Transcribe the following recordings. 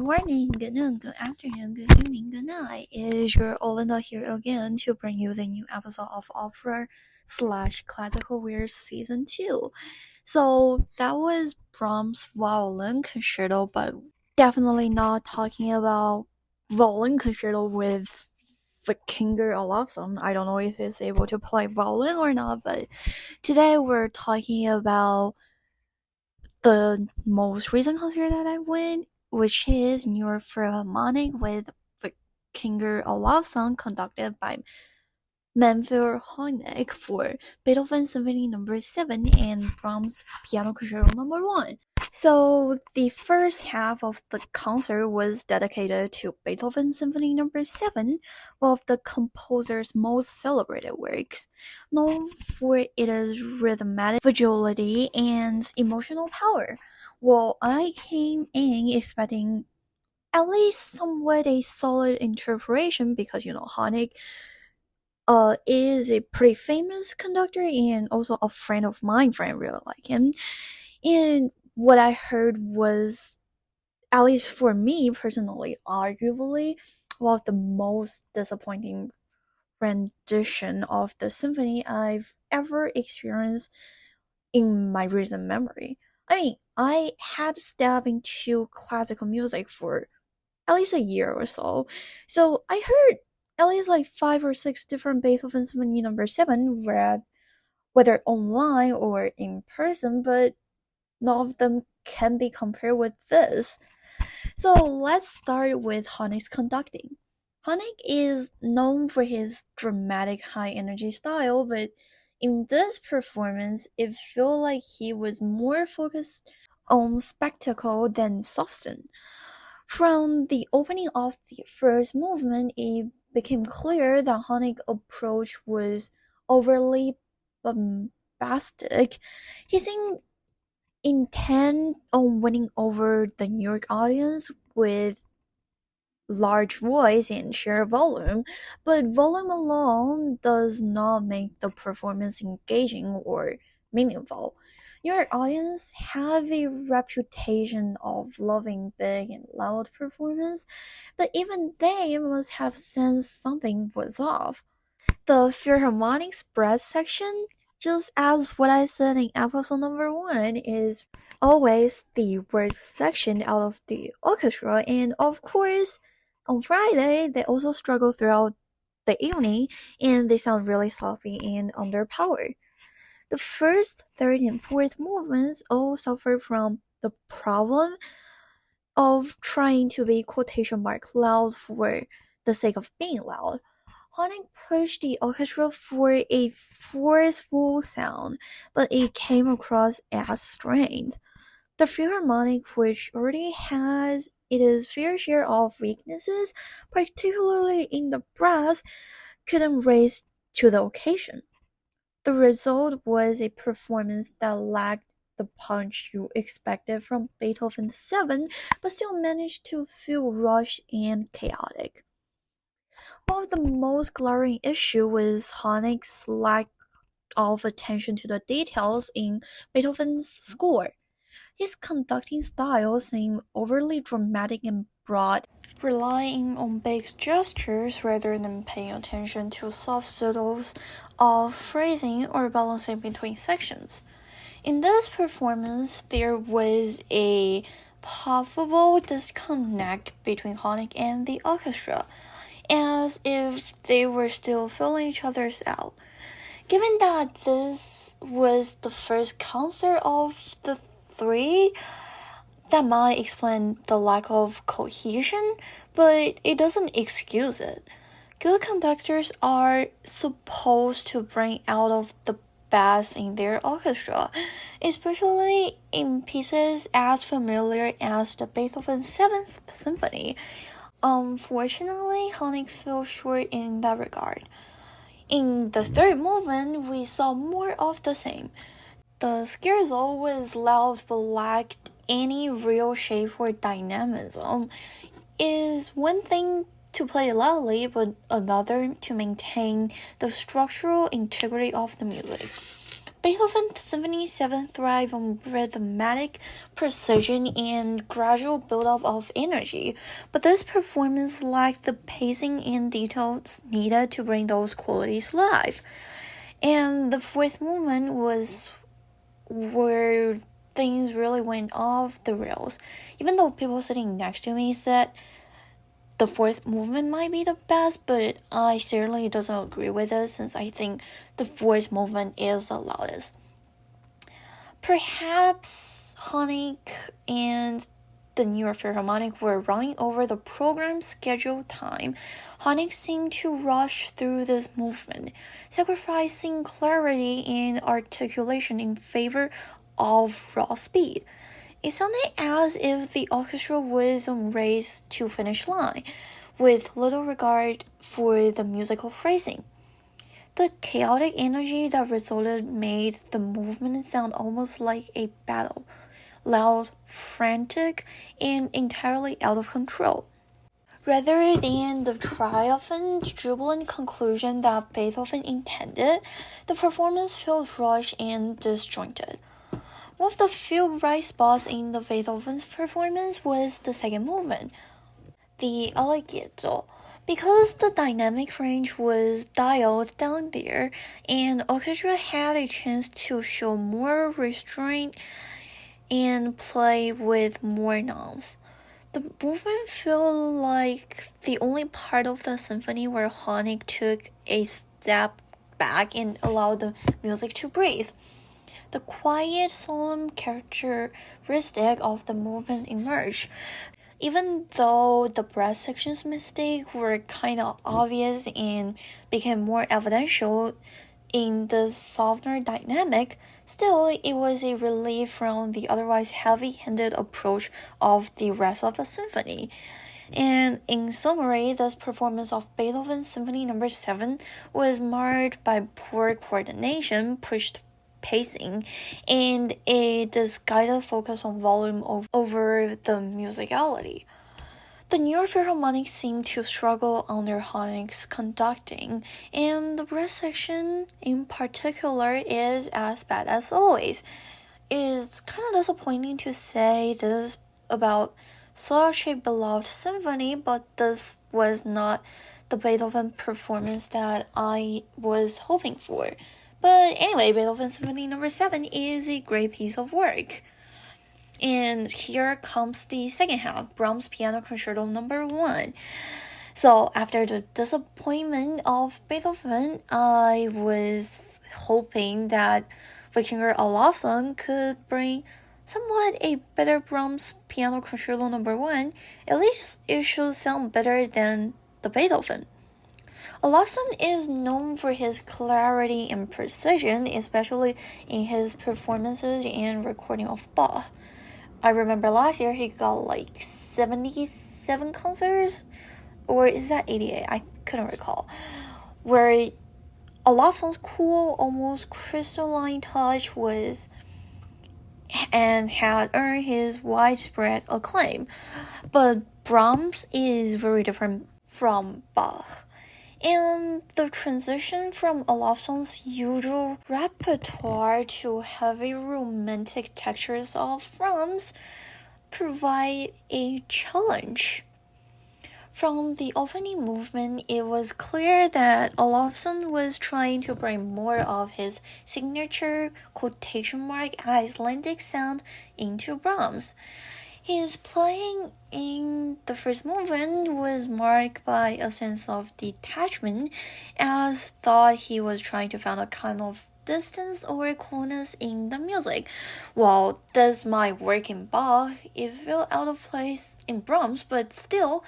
morning, good noon, good afternoon, good evening, good night. It is your Olinda here again to bring you the new episode of Opera/Classical Weird Season 2. So that was Brahms' Violin Concerto, but definitely not talking about violin concerto with Víkingur Ólafsson. I don't know if he's able to play violin or not, but today we're talking about the most recent concert that I went, which is Nyphil with Víkingur Ólafsson, conducted by Nyphil Honeck for Beethoven Symphony No. 7 and Brahms Piano Concerto No. 1. So the first half of the concert was dedicated to Beethoven Symphony No. 7, one of the composer's most celebrated works, known for its rhythmic fragility and emotional power. Well, I came in expecting at least somewhat a solid interpretation because, Honeck is a pretty famous conductor and also a friend of mine. Friend really like him. And what I heard was, at least for me personally, arguably one of the most disappointing rendition of the symphony I've ever experienced in my recent memory. I mean, I had stepped into classical music for at least a year or so, so I heard at least like 5 or 6 different Beethoven Symphony No. 7 read, whether online or in person, but none of them can be compared with this. So let's start with Honeck's conducting. Honeck is known for his dramatic high-energy style, but in this performance, it felt like he was more focused on spectacle than substance. From the opening of the first movement, it became clear that Honeck's approach was overly bombastic. He seemed intent on winning over the New York audience with large voice and sheer volume, but volume alone does not make the performance engaging or meaningful. Your audience have a reputation of loving big and loud performance, but even they must have sensed something was off. The Philharmonic Spread section, just as what I said in episode number 1, is always the worst section out of the orchestra, and of course, on Friday, they also struggle throughout the evening, and they sound really sloppy and underpowered. The first, third, and fourth movements all suffer from the problem of trying to be quotation mark loud for the sake of being loud. Honeck pushed the orchestra for a forceful sound, but it came across as strained. The Philharmonic, which already has its fair share of weaknesses, particularly in the brass, couldn't rise to the occasion. The result was a performance that lacked the punch you expected from Beethoven 7, but still managed to feel rushed and chaotic. One of the most glaring issues was Honeck's lack of attention to the details in Beethoven's score. His conducting style seemed overly dramatic and broad, relying on big gestures rather than paying attention to soft subtleties of phrasing or balancing between sections. In this performance, there was a palpable disconnect between Honeck and the orchestra, as if they were still filling each other's out. Given that this was the first concert of the 3, that might explain the lack of cohesion, but it doesn't excuse it. Good conductors are supposed to bring out of the best in their orchestra, especially in pieces as familiar as the Beethoven 7th Symphony. Unfortunately, Honeck fell short in that regard. In the third movement, we saw more of the same. The scherzo was loud but lacked any real shape or dynamism. It is one thing to play loudly, but another to maintain the structural integrity of the music. Beethoven's Symphony 7 thrive on rhythmic precision and gradual buildup of energy, but this performance lacked the pacing and details needed to bring those qualities to life. And the fourth movement was where things really went off the rails. Even though people sitting next to me said the fourth movement might be the best, but I certainly doesn't agree with it since I think the fourth movement is the loudest. Perhaps Honeck and the New York Philharmonic were running over the program's scheduled time. Honeck seemed to rush through this movement, sacrificing clarity and articulation in favor of raw speed. It sounded as if the orchestra was on race to finish line, with little regard for the musical phrasing. The chaotic energy that resulted made the movement sound almost like a battle, loud, frantic, and entirely out of control. Rather than the triumphant, jubilant conclusion that Beethoven intended, the performance felt rushed and disjointed. One of the few bright spots in the Beethoven's performance was the second movement, the Allegretto, because the dynamic range was dialed down there, and orchestra had a chance to show more restraint and play with more nuance. The movement felt like the only part of the symphony where Honeck took a step back and allowed the music to breathe. The quiet, solemn characteristic of the movement emerged, even though the brass section's mistakes were kind of obvious and became more evidential in the softer dynamic. Still, it was a relief from the otherwise heavy-handed approach of the rest of the symphony. And in summary, this performance of Beethoven's Symphony No. 7 was marred by poor coordination, pushed pacing, and a disguided focus on volume over the musicality. The New York Philharmonic seemed to struggle under Honeck's conducting, and the brass section in particular is as bad as always. It's kind of disappointing to say this about such a beloved symphony, but this was not the Beethoven performance that I was hoping for. But anyway, Beethoven's Symphony No. 7 is a great piece of work. And here comes the second half, Brahms Piano Concerto No. 1. So after the disappointment of Beethoven, I was hoping that Víkingur Ólafsson could bring somewhat a better Brahms Piano Concerto No. 1. At least it should sound better than the Beethoven. Ólafsson is known for his clarity and precision, especially in his performances and recording of Bach. I remember last year he got like 77 concerts, or is that 88? I couldn't recall. Where Olafsson's cool, almost crystalline touch was and had earned his widespread acclaim. But Brahms is very different from Bach. And the transition from Olafsson's usual repertoire to heavy romantic textures of Brahms provide a challenge. From the opening movement, it was clear that Ólafsson was trying to bring more of his signature quotation mark Icelandic sound into Brahms. His playing in the first movement was marked by a sense of detachment, as though he was trying to find a kind of distance or coolness in the music. While this might work in Bach, it felt out of place in Brahms, but still,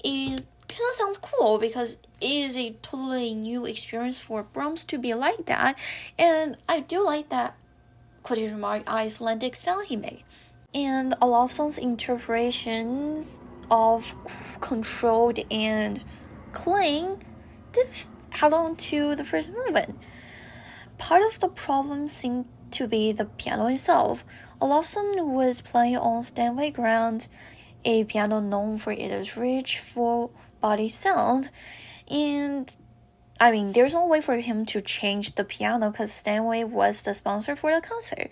it kind of sounds cool because it is a totally new experience for Brahms to be like that, and I do like that quotation mark Icelandic sound he made. And Olafsson's interpretation of controlled and cling did add on to the first movement. Part of the problem seemed to be the piano itself. Ólafsson was playing on Steinway ground, a piano known for its rich, full-body sound, and I mean, there's no way for him to change the piano because Steinway was the sponsor for the concert.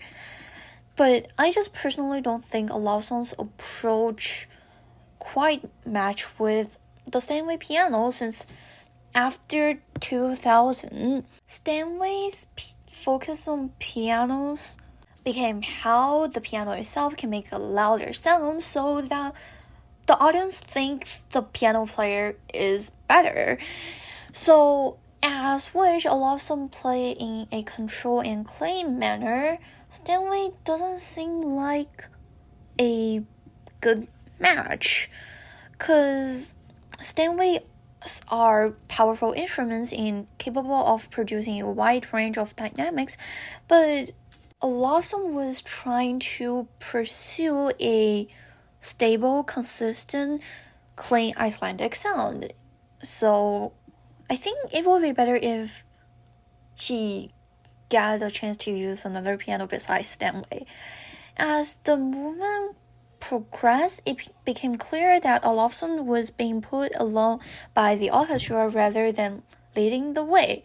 But I just personally don't think Ólafsson's approach quite match with the Steinway piano, since after 2000, Steinway's focus on pianos became how the piano itself can make a louder sound so that the audience thinks the piano player is better. So, as which Ólafsson play in a control and claim manner, Steinway doesn't seem like a good match. Because Steinway are powerful instruments and capable of producing a wide range of dynamics, but Ólafsson was trying to pursue a stable, consistent, clean Icelandic sound. So I think it would be better if he got a chance to use another piano besides Steinway. As the movement progressed, it became clear that Ólafsson was being put along by the orchestra rather than leading the way,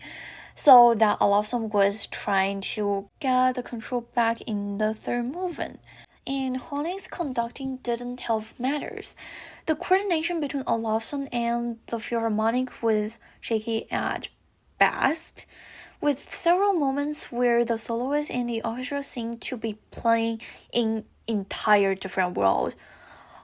so that Ólafsson was trying to get the control back in the third movement. And Honeck's conducting didn't help matters. The coordination between Ólafsson and the Philharmonic was shaky at best, with several moments where the soloist and the orchestra seemed to be playing in entire different world.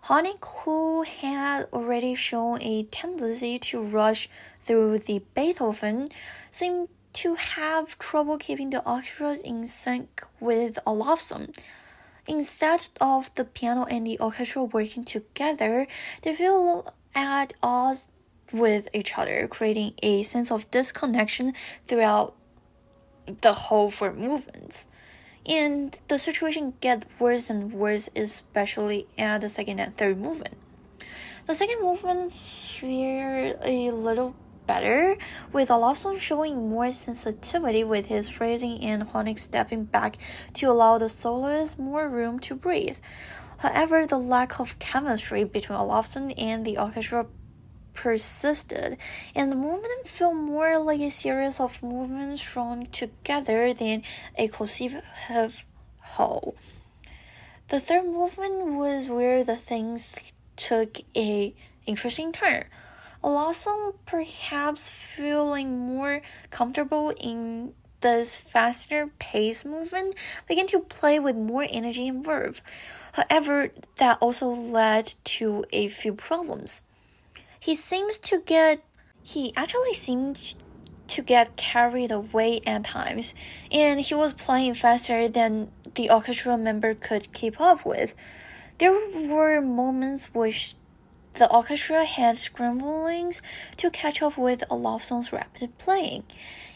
Honeck, who had already shown a tendency to rush through the Beethoven, seemed to have trouble keeping the orchestras in sync with Ólafsson. Instead of the piano and the orchestra working together, they feel at odds with each other, creating a sense of disconnection throughout the whole four movements. And the situation gets worse and worse, especially at the second and third movement. The second movement fared a little better, with Ólafsson showing more sensitivity with his phrasing and Honeck stepping back to allow the soloist more room to breathe. However, the lack of chemistry between Ólafsson and the orchestra persisted, and the movement felt more like a series of movements strung together than a cohesive whole. The third movement was where the things took a interesting turn. Ólafsson, perhaps feeling more comfortable in this faster pace movement, began to play with more energy and verve. However, that also led to a few problems. He actually seemed to get carried away at times, and he was playing faster than the orchestra member could keep up with. There were moments which the orchestra had scramblings to catch up with Ólafsson's rapid playing,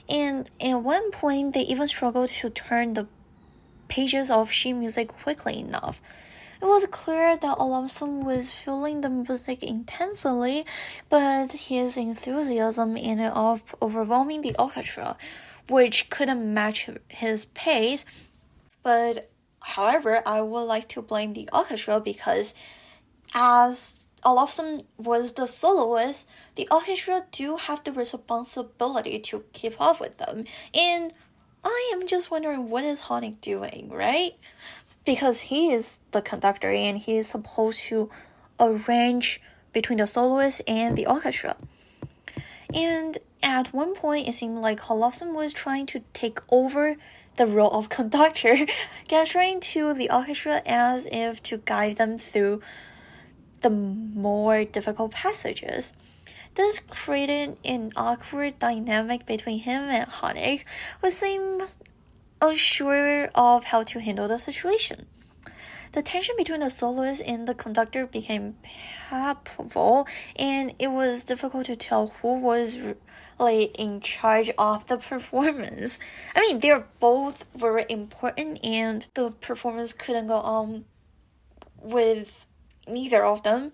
and at one point they even struggled to turn the pages of sheet music quickly enough. It was clear that Ólafsson was feeling the music intensely, but his enthusiasm ended up overwhelming the orchestra, which couldn't match his pace. But, however, I would like to blame the orchestra because as Ólafsson was the soloist, the orchestra do have the responsibility to keep up with them. And I am just wondering, what is Honeck doing, right? Because he is the conductor and he is supposed to arrange between the soloist and the orchestra. And at one point, it seemed like Ólafsson was trying to take over the role of conductor, gesturing to the orchestra as if to guide them through the more difficult passages. This created an awkward dynamic between him and Honeck, who seemed unsure of how to handle the situation. The tension between the soloist and the conductor became palpable, and it was difficult to tell who was really in charge of the performance. I mean, they're both very important, and the performance couldn't go on with neither of them.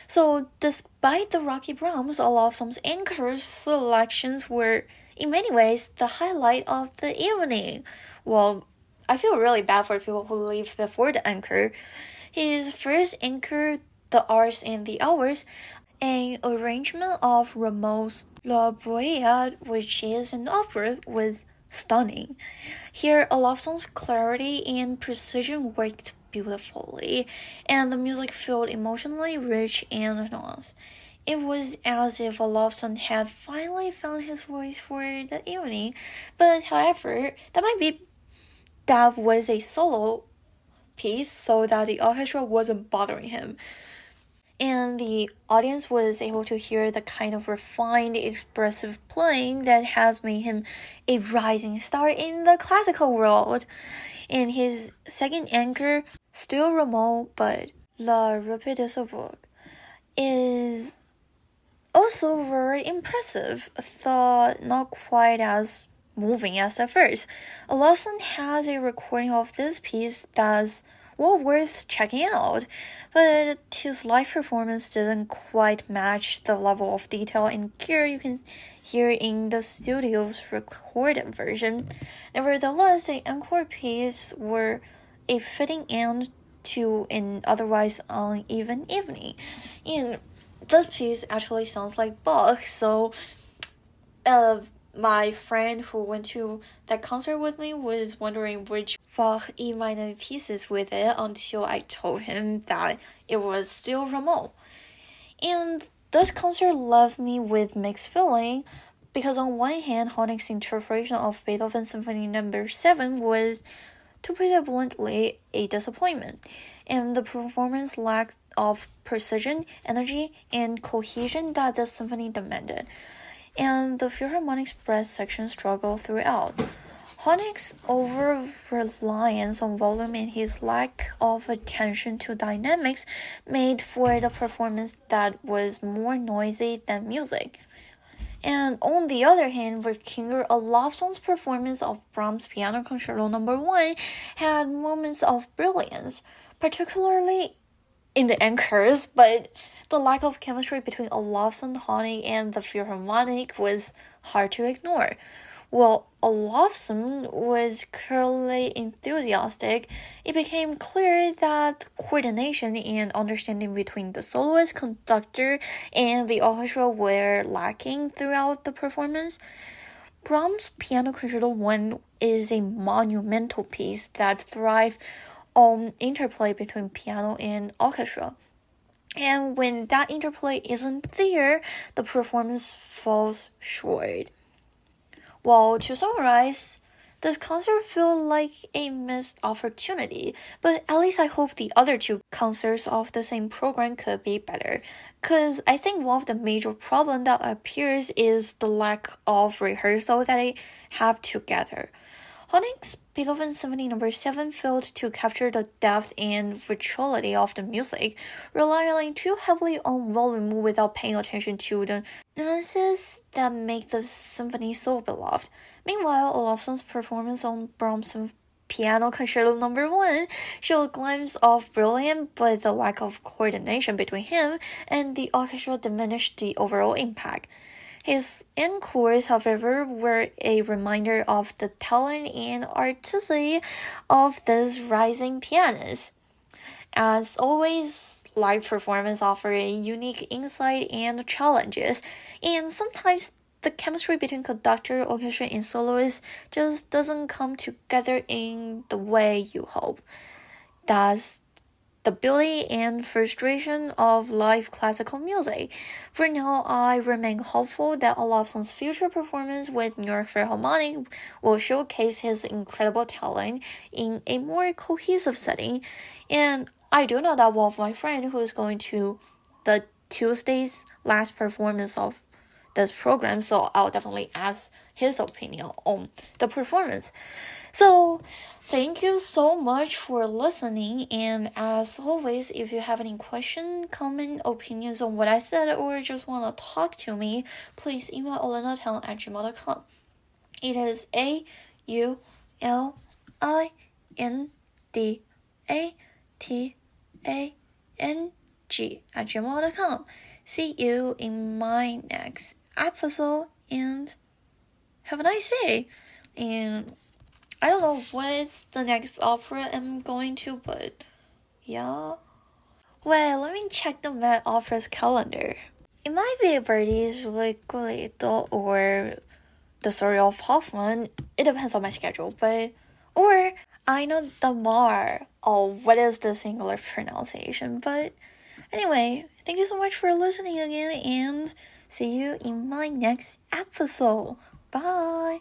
So, despite the rocky Brahms, Ólafsson's encore selections were, in many ways, the highlight of the evening. Well, I feel really bad for people who leave before the encore. His first encore, The Hours and the Hours, an arrangement of Rameau's La Bohème, which is an opera, was stunning. Here, Ólafsson's clarity and precision worked beautifully, and the music felt emotionally rich and nuanced. It was as if Ólafsson had finally found his voice for the evening, but however, that was a solo piece, so that the orchestra wasn't bothering him. And the audience was able to hear the kind of refined, expressive playing that has made him a rising star in the classical world. And his second encore, still remote, but La Rapide du Bourg, is also very impressive, though not quite as moving as the first. Ólafsson has a recording of this piece that's well worth checking out, but his live performance didn't quite match the level of detail and care you can hear in the studio's recorded version. Nevertheless, the encore piece were a fitting end to an otherwise uneven evening. And this piece actually sounds like Bach, so my friend who went to that concert with me was wondering which Bach E minor pieces with it until I told him that it was still remote. And this concert left me with mixed feeling, because on one hand, Honeck's interpretation of Beethoven's Symphony No. 7 was, to put it bluntly, a disappointment, and the performance lacked of precision, energy, and cohesion that the symphony demanded, and the Philharmonic's brass section struggled throughout. Honeck's over-reliance on volume and his lack of attention to dynamics made for the performance that was more noisy than music. And on the other hand, Víkingur Ólafsson's performance of Brahms' Piano Concerto No. 1 had moments of brilliance, particularly in the encores, but the lack of chemistry between Ólafsson, Honeck, and the Philharmonic was hard to ignore. While Ólafsson was clearly enthusiastic, it became clear that coordination and understanding between the soloist, conductor, and the orchestra were lacking throughout the performance. Brahms' Piano Concerto 1 is a monumental piece that thrives on interplay between piano and orchestra. And when that interplay isn't there, the performance falls short. Well, to summarize, this concert felt like a missed opportunity, but at least I hope the other two concerts of the same program could be better, because I think one of the major problems that appears is the lack of rehearsal that they have together. Honeck's Beethoven Symphony No. 7 failed to capture the depth and vitality of the music, relying too heavily on volume without paying attention to the nuances that make the symphony so beloved. Meanwhile, Ólafsson's performance on Brahms' Piano Concerto No. 1 showed a glimpse of brilliance, but the lack of coordination between him and the orchestra diminished the overall impact. His encores, however, were a reminder of the talent and artistry of this rising pianist. As always, live performances offer a unique insight and challenges, and sometimes the chemistry between conductor, orchestra, and soloist just doesn't come together in the way you hope. That's the beauty and frustration of live classical music. For now, I remain hopeful that Ólafsson's future performance with New York Philharmonic will showcase his incredible talent in a more cohesive setting. And I do know that one of my friends who is going to the Tuesday's last performance of this program, so I'll definitely ask his opinion on the performance. So, thank you so much for listening, and as always, if you have any question, comment, opinions on what I said, or just want to talk to me, please email olinatown@gmail.com. It is aulindaTang@gmail.com. See you in my next episode, and have a nice day. And I don't know what's the next opera I'm going to, but yeah. Well, let me check the Met Opera's calendar. It might be Birdie's Liquidito or the story of Hoffman. It depends on my schedule, or I know the more. Oh, what is the singular pronunciation? But anyway, thank you so much for listening again, and see you in my next episode. Bye!